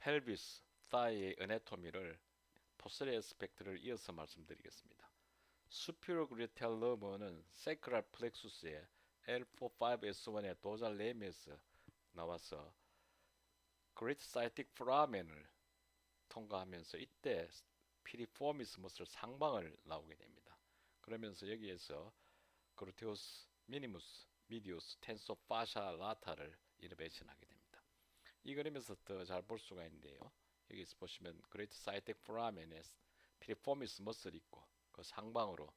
펠비스, 사이의 어네토미를 포스레 에스펙트를 이어서 말씀드리겠습니다. 수피로 그리텔 러버는 세크랄 플렉수스의 L45S1의 도잘 레미에서 나와서 그레이트 사이틱 프라멘을 통과하면서 이때 피리포미스 머슬 상방을 나오게 됩니다. 그러면서 여기에서 그루테우스 미니무스 미디우스 텐소 파샤 라타를 이노베이션하게 됩니다. 이 그림에서 더 잘 볼 수가 있는데요. 여기서 보시면 그레이트 사이텍 프라멘에 피리포미스 머슬이 있고 그 상방으로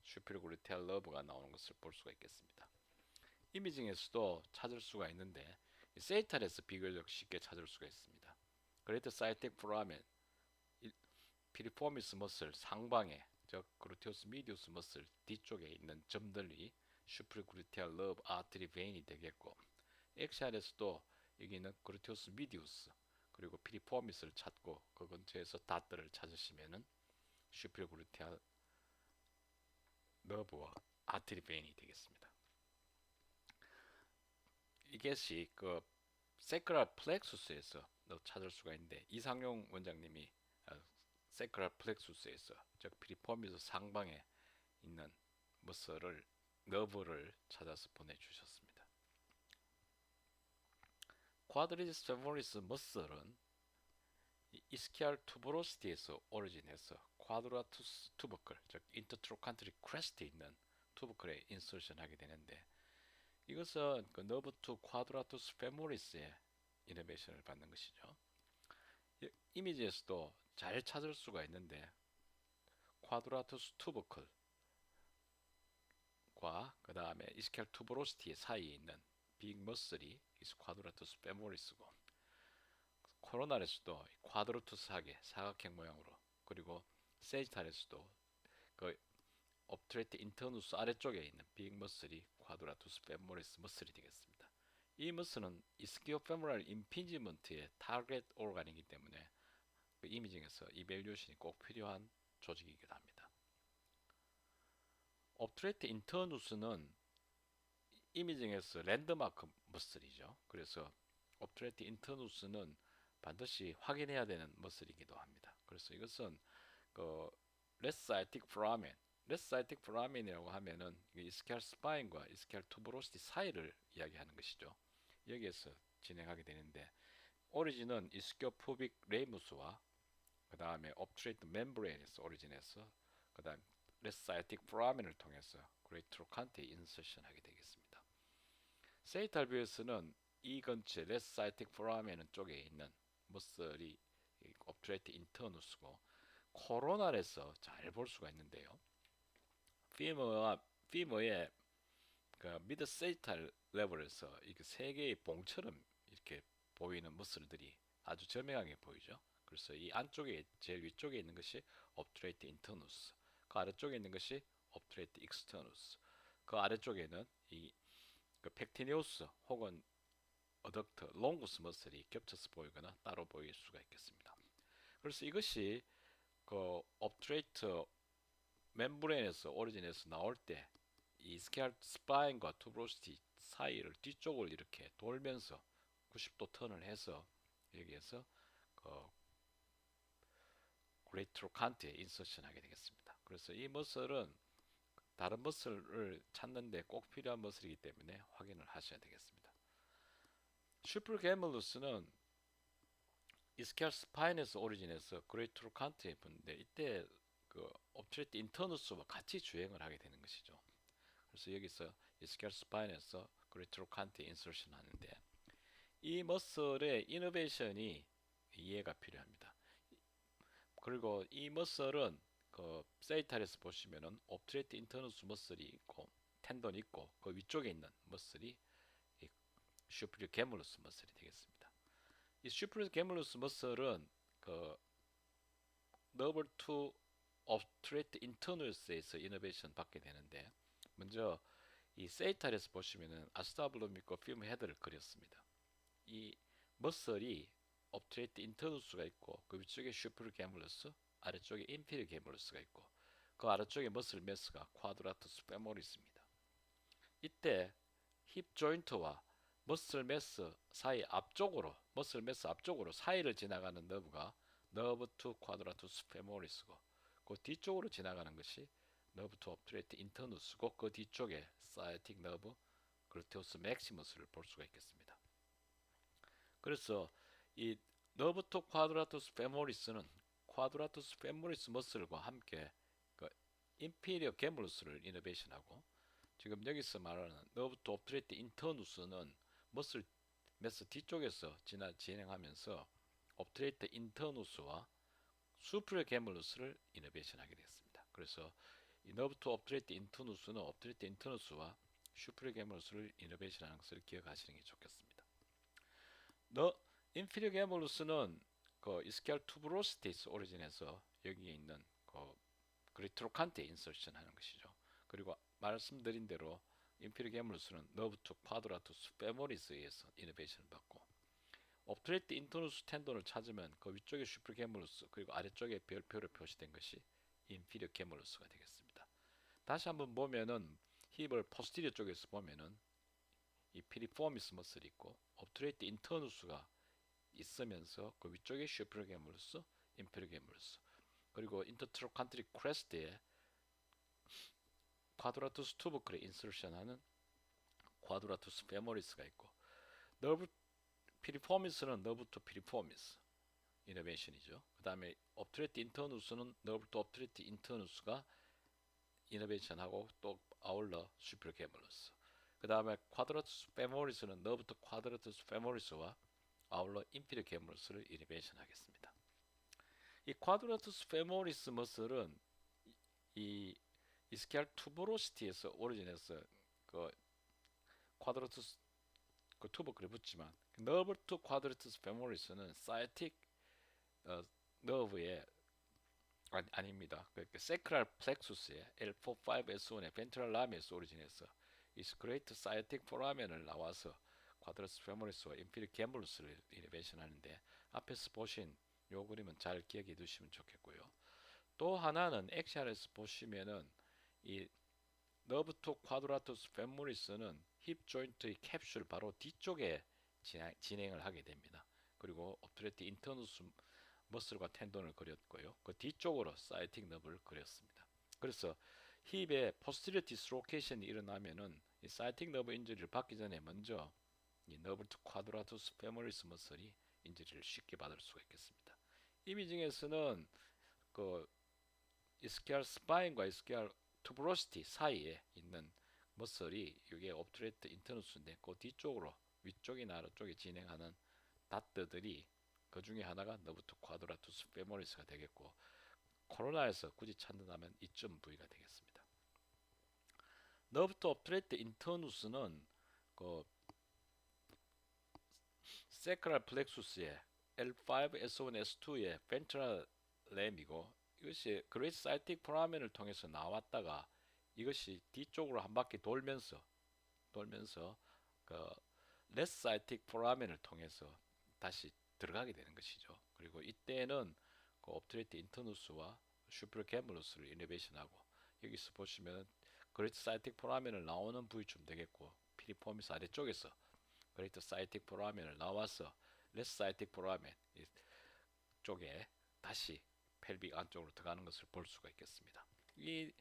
슈피르 그루텔 러브가 나오는 것을 볼 수가 있겠습니다. 이미징에서도 찾을 수가 있는데 세이탈에서 비교적 쉽게 찾을 수가 있습니다. 그레이트 사이텍 프라멘 피리포미스 머슬 상방에 즉 그루테우스 미디우스 머슬 뒤쪽에 있는 점들이 슈프리그루테알 러브 아트리 베인이 되겠고 엑시알에서도 여기는 그루테우스 미디우스 그리고 피리포미스를 찾고 그 근처에서 다트를 찾으시면은 슈프리그루테알 러브와 아트리 베인이 되겠습니다. 이것이 그 세크랄 플렉수스에서 찾을 수가 있는데 이상용 원장님이 세크랄 플렉수스에서 즉 피리포미스 상방에 있는 머슬을 너브를 찾아서 보내주셨습니다. 쿼드리지스 페모리스 머슬은 이스키알 투브로시티에서 오리진해서 쿼드라투스 투버클 즉 인터트로칸트리 크레스트에 있는 투버클에 인서션하게 되는데 이것은 그 너브 투 쿼드라투스 페모리스의 이노베이션을 받는 것이죠. 이미지에서도 잘 찾을 수가 있는데 쿼드라투스 투버클 그 다음에 이스켈 투브로시티 사이에 있는 빅 머슬이 쿼드라투스 페모리스고 코로나에서도 쿼드라투스하게 사각형 모양으로 그리고 세지탈에서도 그 옵트레트 인터누스 아래쪽에 있는 빅 머슬이 쿼드라투스 페모리스 머슬이 되겠습니다. 이 머슬은 이스키오 페모랄 임피지먼트의 타겟 오르간이기 때문에 그 이미징에서 이벨류션이 꼭 필요한 조직이기도 합니다. 옵트레트 인터누스는 이미징에서 랜드마크 머슬이죠. 그래서 옵트레트 인터누스는 반드시 확인해야 되는 머슬이기도 합니다. 그래서 이것은 그 레스사이틱 프라멘, 레스사이틱 프라멘이라고 하면은 이스켈 스파인과 이스켈 투브로시티 사이를 이야기하는 것이죠. 여기에서 진행하게 되는데 오리진은 이스키오 푸빅 레이무스와 그 다음에 옵트레이트 멤브레인에서 오리진해서 그 다음 레스사이틱 프라멘을 통해서 그레이트로칸트에 인서션하게 되겠습니다. 세이탈뷰에서는 이 근처 레스사이틱 프라멘 쪽에 있는 머슬이 옵트레이트 인터누스고 코로나에서 잘 볼 수가 있는데요. 피머의 그 미드 세이탈 레벨에서 이렇게 세 개의 봉처럼 이렇게 보이는 머슬들이 아주 저명하게 보이죠. 그래서 이 안쪽에 제일 위쪽에 있는 것이 옵트레이트 인터누스, 그 아래쪽에 있는 것이 옵트레이트 익스터누스, 그 아래쪽에는 그 펙티니우스 혹은 어덕트, 롱구스 머슬이 겹쳐서 보이거나 따로 보일 수가 있겠습니다. 그래서 이것이 그 옵트레이트 멤브레인에서 오리진에서 나올 때 이 스케알 스파인과 투브로시티 사이를 뒤쪽을 이렇게 돌면서 90도 턴을 해서 여기에서 그 그레이트로칸트에 인서션하게 되겠습니다. 그래서 이 머슬은 다른 머슬을 찾는데 꼭 필요한 머슬이기 때문에 확인을 하셔야 되겠습니다. 슈퍼게멀루스는 이스켈 스파인에서 오리진해서 그레이트로칸트에 붙는데 이때 그 옵트레이트 인터누스와 같이 주행을 하게 되는 것이죠. 그래서 여기서 이스켈 스파인에서 그레이트로칸트에 인서션 하는데 이 머슬의 이노베이션이 이해가 필요합니다. 그리고 이 머슬은 그 세이탈에서 보시면은 옵트레이트 인터누스 머슬이 있고 텐던이 있고 그 위쪽에 있는 머슬이 슈프리오 게물루스 머슬이 되겠습니다. 이 슈프리오 게물루스 머슬은 그 너블 투 옵트레이트 인터누스에서 이노베이션 받게 되는데 먼저 이 세이탈에서 보시면은 아스타블로미코 필름 헤드를 그렸습니다. 이 머슬이 옵트레이트 인터누스가 있고 그 위쪽에 슈프리오 게물루스 아래쪽에 인피리오 게물루스가 있고 그 아래쪽에 머슬 매스가 쿼드라투스 페모리스입니다. 이때 힙 조인트와 머슬 매스 사이 앞쪽으로 머슬 매스 앞쪽으로 사이를 지나가는 너브가 너브 투 쿼드라투스 페모리스고 그 뒤쪽으로 지나가는 것이 너브 투 옵트레이트 인터누스고 그 뒤쪽에 사이틱 너브 글루테우스 맥시머스를 볼 수가 있겠습니다. 그래서 이 너브 투 쿼드라투스 페모리스는 쿼드라투스 페모리스 머슬과 함께 그 인피리어 게물루스를 이너베이션하고 지금 여기서 말하는 너브 투 옵트레이트 인터누스는 머슬 매스 뒤쪽에서 진행하면서 옵트레이트 인터누스와 수프레 게물루스를 이너베이션하게 되었습니다. 그래서 이 너브 투 옵트레이트 인터누스는 옵트레이트 인터누스와 슈프레 게물루스를 이너베이션하는 것을 기억하시는 게 좋겠습니다. 인피리어 게물루스는 그 이스키알 투브로스티스 오리진에서 여기에 있는 그 그리트로칸테 인서션 하는 것이죠. 그리고 말씀드린 대로 인피리어 게물루스는 너브 투 쿼드라투스 페모리스에 의해서 이너베이션을 받고 옵트레이트 인터누스 텐돈을 찾으면 그 위쪽에 슈프레 게물루스 그리고 아래쪽에 별표로 표시된 것이 인피리어 게물루스가 되겠습니다. 다시 한번 보면은 힙을 포스티리어 쪽에서 보면은 이 피리포미스 머슬이 있고 옵트레이트 인터누스가 있으면서 그 위쪽에 슈프레 게물루스, 인피리어 게물루스 그리고 인터트로칸트리 크레스트에 쿼드라투스 투버클에 인서션하는 쿼드라투스 페모리스가 있고 너브 피리포미스는 너브 투 피리포미스 이너베이션이죠. 그 다음에 옵트레이트 인터누스는 너브 투 옵트레이트 인터누스가 이너베이션하고 또 아울러 슈프레 게물루스 그 다음에 쿼드라투스 페모리스는 너브 투 쿼드라투스 페모리스와 아울러 인피리어 게물루스를 이너베이션 하겠습니다. 이 쿼드라투스 페모리스 머슬은 이 이스키알 투버로시티에서 오리진해서 그 쿼드라투스 그 투버클에 붙지만 너브 투 쿼드라투스 페모리스는 사이틱 너브의 아닙니다. 그 세크랄 플렉수스의 L45S1의 벤트럴 라미에서 오리진해서 이 스크레이트 사이틱 포라멘을 나와서 쿼드라투스 페모리스와 인피리어 게물루스를 이너베이션 하는데 앞에서 보신 요 그림은 잘 기억해 두시면 좋겠고요. 또 하나는 액션에서 보시면은 이 너브 투 쿼드라투스 페모리스는 힙 조인트의 캡슐 바로 뒤쪽에 진행을 하게 됩니다. 그리고 옵트레이트 인터누스 머슬과 텐돈을 그렸고요. 그 뒤쪽으로 사이틱 너브를 그렸습니다. 그래서 힙에 포스티리어 디스로케이션이 일어나면은 이 사이틱 너브 인저리를 받기 전에 먼저 이 너브 투 쿼드라투스 페모리스 머슬이 인저리를 쉽게 받을 수가 있겠습니다. 이미징에서는 그 이스키알 스파인과 이스키알 투브로시티 사이에 있는 머슬이 이게 옵트레이트 인터누스인데 그 뒤쪽으로 위쪽이나 아래쪽에 진행하는 다트들이 그 중에 하나가 너브 투 쿼드라투스 페모리스가 되겠고 코로나에서 굳이 찾는다면 이점 부위가 되겠습니다. 너브 투 옵트레이트 인터누스는 그 세크랄 플렉수스의 L5S1S2의 벤트럴 램이고 이것이 그레이트 사이틱 포라멘을 통해서 나왔다가 이것이 뒤쪽으로 한 바퀴 돌면서 그 레스 사이틱 포라멘을 통해서 다시 들어가게 되는 것이죠. 그리고 이때는 그 옵트레이트 인터누스와 슈프레 게물루스를 이너베이션하고 여기서 보시면 그레이트 사이틱 포라멘을 나오는 부위쯤 되겠고 피리포미스 아래쪽에서 그레이트 사이틱 포라멘을 나와서 레스 사이틱 포라멘 쪽에 다시 펠빅 안쪽으로 들어가는 것을 볼 수가 있겠습니다. 이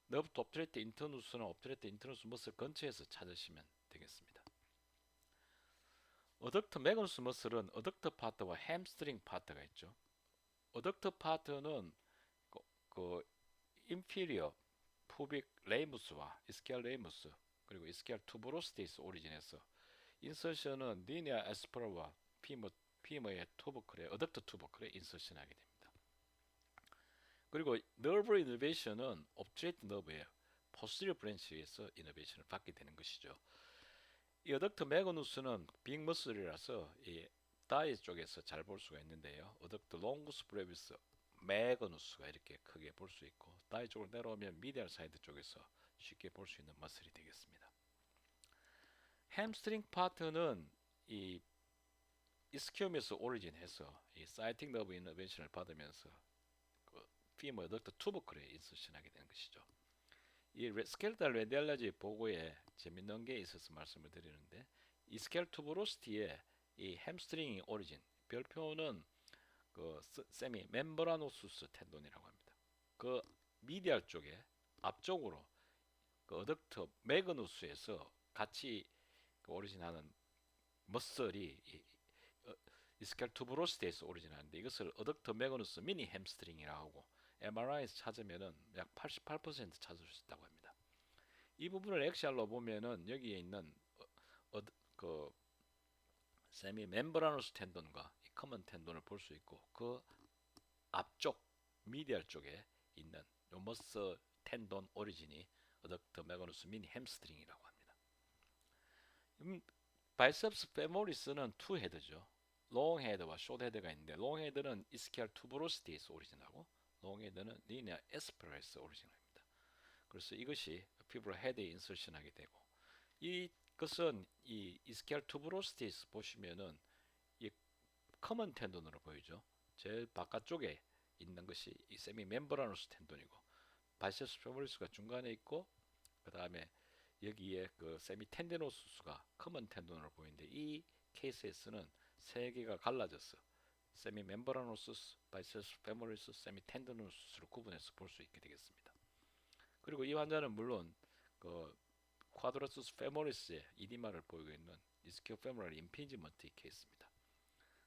너브 투 옵트레이트 인터누스는 옵트레이트 인터누스 머슬 근처에서 찾으시면 되겠습니다. 어덕터 매그누스 머슬은 어덕터 파트와 햄스트링 파트가 있죠. 어덕터 파트는 그 인피리어 푸빅 레이무스와 이스키알 레이무스 그리고 이스키알 투브로스티스 오리진에서 인서션은 리니아 에스퍼라와 피머의 투버클에 어덕터 투버클에 인서션하게 됩니다. 그리고 너브 이너베이션은 옵트레이트 너브의 포스티리어 브랜치에서 이너베이션을 받게 되는 것이죠. 이 어덕터 매그누스는 빅 머슬이라서 이 다이 쪽에서 잘 볼 수가 있는데요. 어덕터 롱구스 브레비스 매그누스가 이렇게 크게 볼 수 있고 다이 쪽으로 내려오면 미디얼 사이드 쪽에서 쉽게 볼 수 있는 머슬이 되겠습니다. 햄스트링 파트는 이 이스키움에서 오리진해서 이 사이틱 너브 이너베이션을 받으면서 그 피머 어덕터 투버클에 인서션하게 되는 것이죠. 이 스켈레탈 레디알러지 보고에 재밌는 게 있어서 말씀을 드리는데 이스켈 투브로스티의 이 햄스트링 오리진 별표는 그 세미 멤브라노수스 텐돈이라고 합니다. 그 미디알 쪽에 앞쪽으로 그 어덕트 매그누스에서 같이 그 오리진하는 머슬이 어, 이스켈 투브로스티에서 오리진하는데 이것을 어덕트 매그누스 미니 햄스트링이라고 하고 MRI에서 찾으면은 약 88% 찾을 수 있다고 합니다. 이 부분을 엑시알로 보면은 여기에 있는 그 세미 멤브라노스 텐돈과 이 커먼 텐돈을 볼 수 있고 그 앞쪽 미디얼 쪽에 있는 요 머스 텐돈 오리진이 어덕터 매거누스 미니 햄스트링이라고 합니다. 바이셉스 페모리스는 투 헤드죠. 롱 헤드와 숏 헤드가 있는데 롱 헤드는 이스키알 투브로스티에서 오리진하고 롱 헤드는 리니아 에스페라에서 오리진합니다. 그래서 이것이 피부로 헤드에 인설션하게 되고 이것은 이 이스키알 투브로스티에서 보시면은 이 커먼 텐돈으로 보이죠. 제일 바깥쪽에 있는 것이 이 세미 멤브라노스 텐돈이고 바이세스 페모리스가 중간에 있고 그 다음에 여기에 그 세미 텐디노수스가 커먼 텐돈으로 보이는데 이 케이스에서는 세 개가 갈라져서 세미 멤브라노수스, 바이세스 페모리스, 세미 텐디노수스로 구분해서 볼 수 있게 되겠습니다. 그리고 이 환자는 물론 그 쿼드라투스 페모리스의 이디마를 보이고 있는 이스키오 페모럴 임피지먼트 케이스입니다.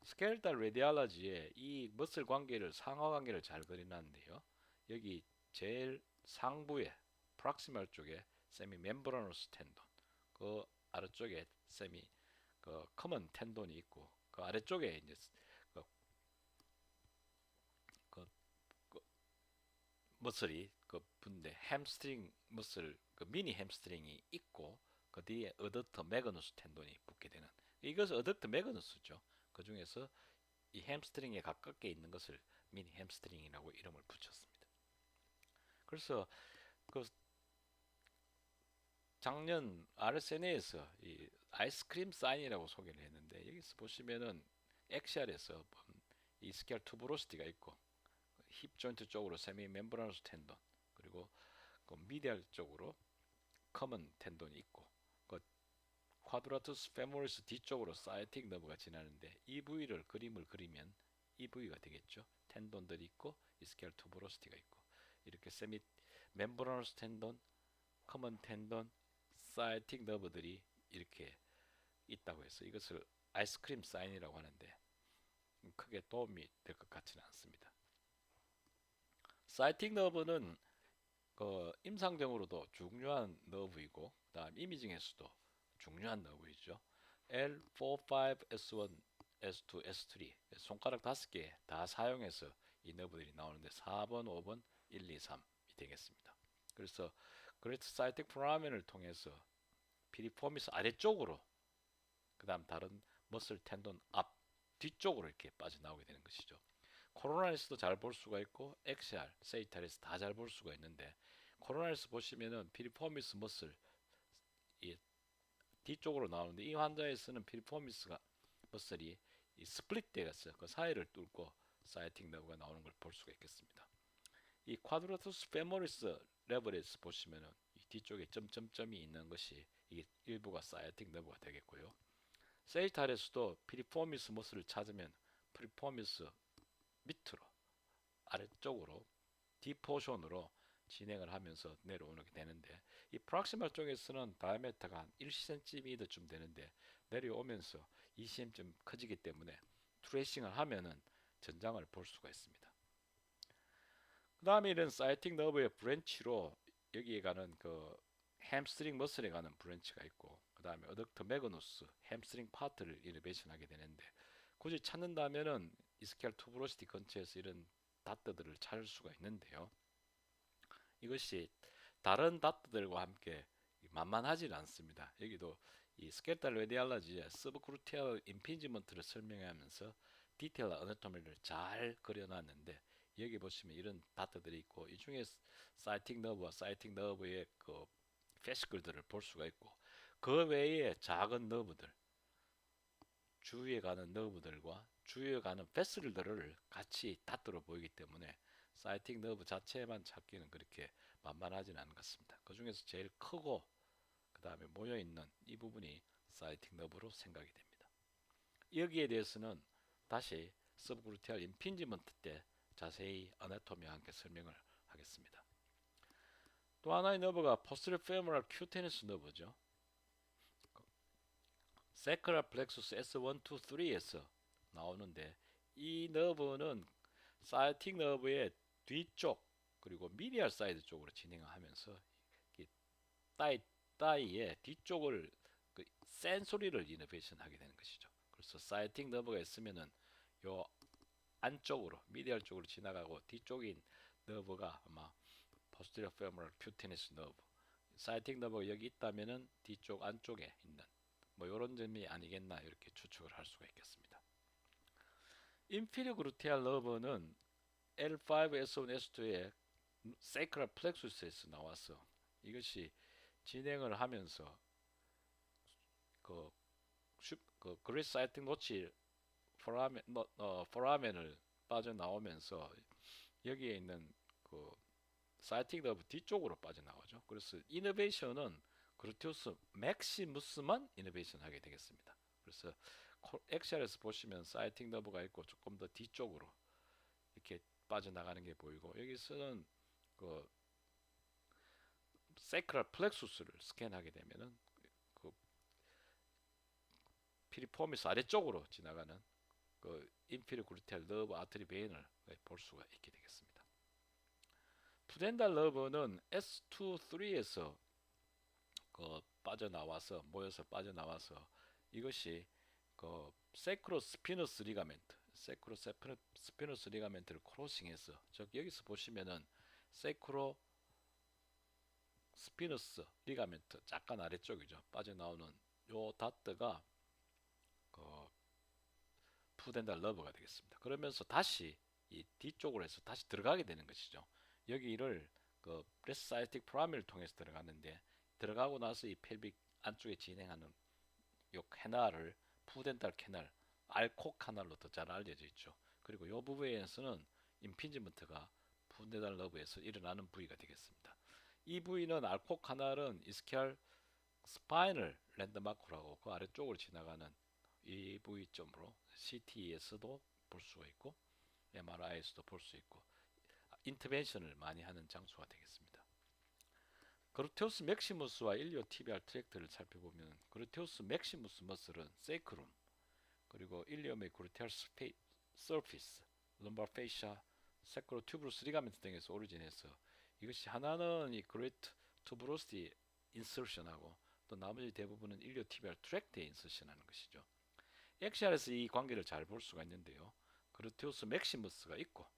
스켈탈 레디알러지에 이 머슬 관계를 상하 관계를 잘 그려놨는데요. 여기 제일 상부에 프락시말 쪽에 세미 멤브라노스 텐돈, 그 아래쪽에 세미 그 커먼 텐돈이 있고 그 아래쪽에 이제 그, 그, 그 머슬이 그 분데 햄스트링 머슬 그 미니 햄스트링이 있고 그 뒤에 어덕터 매그너스 텐돈이 붙게 되는 이것은 어덕터 매그너스죠. 그 중에서 이 햄스트링에 가깝게 있는 것을 미니 햄스트링이라고 이름을 붙였습니다. 그래서 그 작년 RSNA에서 이 아이스크림 사인이라고 소개를 했는데 여기서 보시면은 엑시알에서 이 스켈 투브로스티가 있고 힙 조인트 쪽으로 세미 멤브라노스 텐돈 그리고 그 미디얼 쪽으로 커먼 텐돈이 있고 그 쿼드라투스 페모리스 뒤쪽으로 사이틱 너브가 지나는데 이 부위를 그림을 그리면 이 부위가 되겠죠. 텐돈들이 있고 이스켈 투브로스티가 있고 이렇게 세미 멤브라노스 텐돈, 커먼 텐돈, 사이틱 너브들이 이렇게 있다고 해서 이것을 아이스크림 사인이라고 하는데 크게 도움이 될 것 같지는 않습니다. 사이틱 너브는 그 임상적으로도 중요한 너브이고 그다음 이미징에서도 중요한 너브이죠. L45, S1, S2, S3 손가락 5개 다 사용해서 이 너브들이 나오는데 4번, 5번, 1, 2, 3이 되겠습니다. 그래서 그레이트 사이틱 프라멘을 통해서 피리포미스 아래쪽으로 그다음 다른 머슬 텐돈 앞 뒤쪽으로 이렇게 빠져나오게 되는 것이죠. 코로나에서도 잘 볼 수가 있고 엑시알, 세이탈에서 다 잘 볼 수가 있는데 코로나에서 보시면은 피리포미스 머슬 이 뒤쪽으로 나오는데 이 환자에서는 피리포미스가 머슬이 이 스플릿 되어 있어요. 그 사이를 뚫고 사이틱 너브가 나오는 걸 볼 수가 있겠습니다. 이 쿼드라투스 페모리스 레버리스 보시면은 이 뒤쪽에 점점점이 있는 것이 이게 일부가 사이틱 너브가 되겠고요. 세이탈에서도 피리포미스 머슬을 찾으면 피리포미스 밑으로 아래쪽으로 디포션으로 진행을 하면서 내려오게 되는데 이 프락시말 쪽에서는 다이아메터가 한 1cm쯤 되는데 내려오면서 2cm쯤 커지기 때문에 트레이싱을 하면은 전장을 볼 수가 있습니다. 그 다음에 이런 사이틱 너브의 브랜치로 여기에 가는 그 햄스트링 머슬에 가는 브랜치가 있고 그 다음에 어덕터 매그누스 햄스트링 파트를 이노베이션하게 되는데 굳이 찾는다면은 이스켈 투브로시티 근처에서 이런 다트들을 찾을 수가 있는데요. 이것이 다른 다트들과 함께 만만하지는 않습니다. 여기도 이 스켈탈 레디알러지의 서브크루티얼 임피지먼트를 설명하면서 디테일 어너토미를 잘 그려놨는데 여기 보시면 이런 다트들이 있고 이 중에 사이틱 너브와 사이틱 너브의 그 페시클들을 볼 수가 있고 그 외에 작은 너브들 주위에 가는 너브들과 주위에 가는 페슬들을 같이 다트로 보이기 때문에 사이틱 너브 자체만 찾기는 그렇게 만만하지는 않은 것 같습니다. 그 중에서 제일 크고 그 다음에 모여있는 이 부분이 사이팅 너브로 생각이 됩니다. 여기에 대해서는 다시 서브그루티알 임핀지먼트 때 자세히 아나토미와 함께 설명을 하겠습니다. 또 하나의 너브가 포스terior femoral cutaneous 너브죠. 세크랄 플렉수스 S1, 2, 3에서 나오는데 이 너브는 사이틱 너브의 뒤쪽 그리고 미디얼 사이드 쪽으로 진행하면서 따이의 뒤쪽을 센소리를 이노베이션 하게 되는 것이죠. 그래서 사이틱 너브가 있으면은 요 안쪽으로 미디얼 쪽으로 지나가고 뒤쪽인 너브가 아마 posterior femoral cutaneous nerve 사이틱 너브가 여기 있다면은 뒤쪽 안쪽에 있는 뭐 이런 점이 아니겠나 이렇게 추측을 할 수가 있겠습니다. inferior gluteal nerve는 L5, S1, S2의 sacral plexus에서 나와서 이것이 진행을 하면서 그레이스 사이틱 노치 포라멘을 빠져나오면서 여기에 있는 그 사이틱 너브 뒤쪽으로 빠져나오죠. 그래서 이너베이션은 그루티우스 맥시무스만 이너베이션 하게 되겠습니다. 그래서 엑셀에서 보시면 사이틱 너브가 있고 조금 더 뒤쪽으로 이렇게 빠져나가는 게 보이고 여기서는 그 세크랄 플렉수스를 스캔하게 되면은 그 피리포미스 아래쪽으로 지나가는 그 인피리어 그루티알 너브 아트리 베인을 볼 수가 있게 되겠습니다. 푸덴달 너브는 S2, 3에서 빠져나와서 모여서 빠져나와서 이것이 그 세크로스피너스 리가멘트, 세크로스피너스 리가멘트를 크로싱해서 즉 여기서 보시면은 세크로 스피너스 리가멘트 약간 아래쪽이죠. 빠져나오는 요 다트가 그 푸덴달 러버가 되겠습니다. 그러면서 다시 이 뒤쪽으로 해서 다시 들어가게 되는 것이죠. 여기를 그 브레스사이틱 프라미를 통해서 들어갔는데 들어가고 나서 이 펠빅 안쪽에 진행하는 요 캐널을 푸덴달 캐널, 알코 캐널로 더 잘 알려져 있죠. 그리고 이 부분에서는 임핀지먼트가 푸덴달 러브에서 일어나는 부위가 되겠습니다. 이 부위는 알코 캐널은 이스키알 스파이널 랜드마크라고 그 아래쪽으로 지나가는 이 부위점으로 CT에서도 볼 수가 있고 MRI에서도 볼 수 있고 인터벤션을 많이 하는 장소가 되겠습니다. 그루테우스 맥시무스와 일리오티비알 트랙트를 살펴보면 그루테우스 맥시무스 머슬은 세이크룸 그리고 일리오메 그루테알 서피스, lumbar fascia, 세크로튜브루스 리가멘트 등에서 오리진해서 이것이 하나는 이 그레이트 투브로스티 인서션하고 또 나머지 대부분은 일리오티비알 트랙트에 인서션하는 것이죠. 엑시알에서 이 관계를 잘 볼 수가 있는데요. 그루테우스 맥시무스가 있고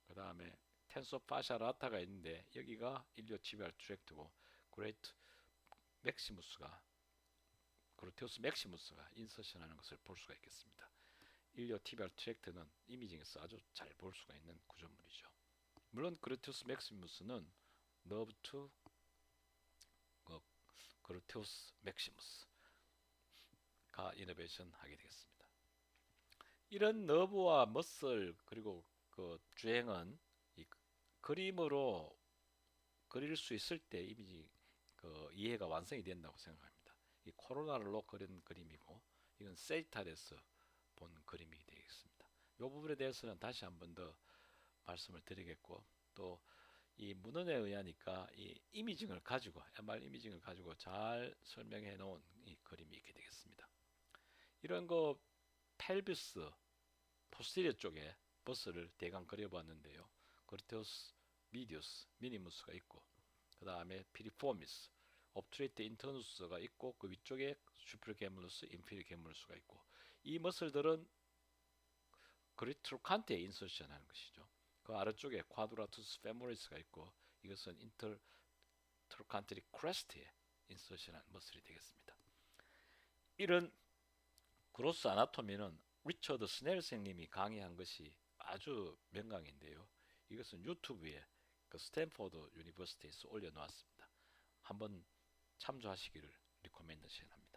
그 다음에 텐소 파샤 라타가 있는데 여기가 일리오티비알 트랙트고 그레이트 맥시무스가 그루테우스 맥시무스가 인서션하는 것을 볼 수가 있겠습니다. 일리오티비알 트랙트는 이미징에서 아주 잘 볼 수가 있는 구조물이죠. 물론 그루테우스 맥시무스는 너브 투 그루테우스 맥시무스가 이노베이션 하게 되겠습니다. 이런 너브와 머슬 그리고 그 주행은 이 그림으로 그릴 수 있을 때 이미지 그 이해가 완성이 된다고 생각합니다. 이 코로나로 그린 그림이고 이건 세이탈에서 본 그림이 되겠습니다. 이 부분에 대해서는 다시 한 번 더 말씀을 드리겠고 또 이 문헌에 의하니까 이 이미징을 가지고 MR 이미징을 가지고 잘 설명해 놓은 이 그림이 있게 되겠습니다. 이런 거 펠비스 포스티리어 쪽에 버스를 대강 그려봤는데요. 그르테우스 미디우스 미니무스가 있고 그 다음에 피리포미스 옵트레이트 인터누스가 있고 그 위쪽에 슈프리게물루스 인피리게물루스가 있고 이 머슬들은 그리트로칸트에 인서션하는 것이죠. 그 아래쪽에 쿼드라투스 페모리스가 있고 이것은 인터트로칸트리 크레스트에 인서션한 머슬이 되겠습니다. 이런 그로스 아나토미는 리처드 스넬 선생님이 강의한 것이 아주 명강인데요. 이것은 유튜브에 그 스탠포드 유니버시티에서 올려놓았습니다. 한번 참조하시기를 리코멘드션 합니다.